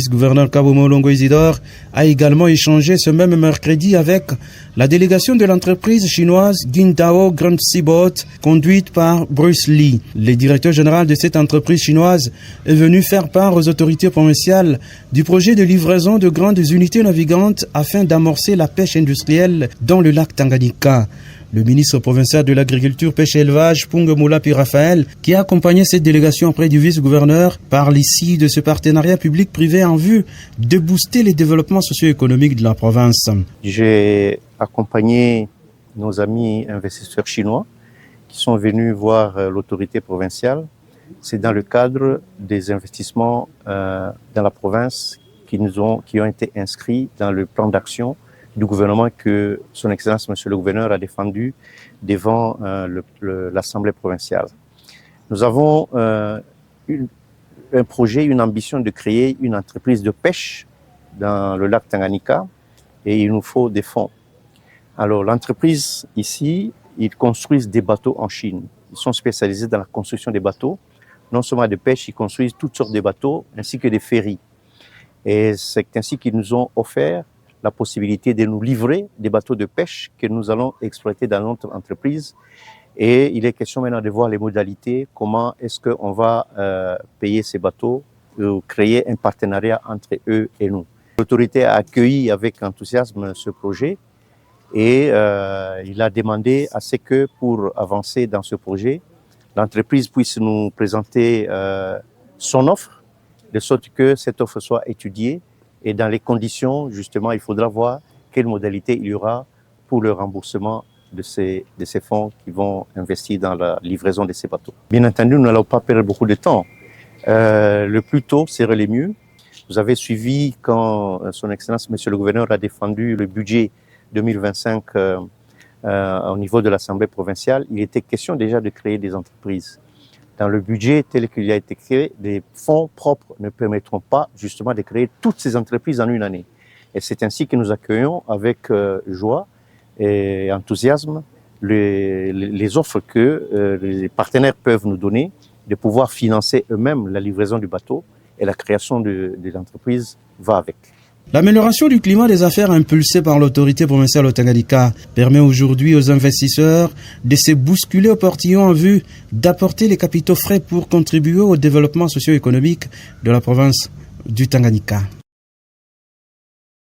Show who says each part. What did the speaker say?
Speaker 1: Le gouverneur Kabumo Longo Isidore a également échangé ce même mercredi avec la délégation de l'entreprise chinoise Qingdao Grand Seaboat conduite par Bruce Lee. Le directeur général de cette entreprise chinoise est venu faire part aux autorités provinciales du projet de livraison de grandes unités navigantes afin d'amorcer la pêche industrielle dans le lac Tanganyika. Le ministre provincial de l'Agriculture, Pêche et Élevage, Pungue Moulapi Raphaël, qui a accompagné cette délégation auprès du vice-gouverneur, parle ici de ce partenariat public-privé en vue de booster les développements socio-économiques de la province.
Speaker 2: J'ai accompagné nos amis investisseurs chinois qui sont venus voir l'autorité provinciale. C'est dans le cadre des investissements dans la province qui ont été inscrits dans le plan d'action du gouvernement que son Excellence Monsieur le Gouverneur a défendu devant l'Assemblée provinciale. Nous avons un projet, une ambition de créer une entreprise de pêche dans le lac Tanganyika et il nous faut des fonds. Alors l'entreprise ici, ils construisent des bateaux en Chine. Ils sont spécialisés dans la construction des bateaux. Non seulement de pêche, ils construisent toutes sortes de bateaux ainsi que des ferries. Et c'est ainsi qu'ils nous ont offert la possibilité de nous livrer des bateaux de pêche que nous allons exploiter dans notre entreprise. Et il est question maintenant de voir les modalités, comment est-ce qu'on va payer ces bateaux, créer un partenariat entre eux et nous. L'autorité a accueilli avec enthousiasme ce projet et il a demandé à ce que pour avancer dans ce projet, l'entreprise puisse nous présenter son offre, de sorte que cette offre soit étudiée. Et dans les conditions, justement, il faudra voir quelle modalité il y aura pour le remboursement de ces fonds qui vont investir dans la livraison de ces bateaux. Bien entendu, nous n'allons pas perdre beaucoup de temps. Le plus tôt serait le mieux. Vous avez suivi quand son Excellence, Monsieur le Gouverneur, a défendu le budget 2025 au niveau de l'Assemblée provinciale. Il était question déjà de créer des entreprises. Dans le budget tel qu'il a été créé, les fonds propres ne permettront pas justement de créer toutes ces entreprises en une année. Et c'est ainsi que nous accueillons avec joie et enthousiasme les offres que les partenaires peuvent nous donner de pouvoir financer eux-mêmes la livraison du bateau et la création de l'entreprise va avec.
Speaker 1: L'amélioration du climat des affaires impulsée par l'autorité provinciale au Tanganyika permet aujourd'hui aux investisseurs de se bousculer au portillon en vue d'apporter les capitaux frais pour contribuer au développement socio-économique de la province du Tanganyika.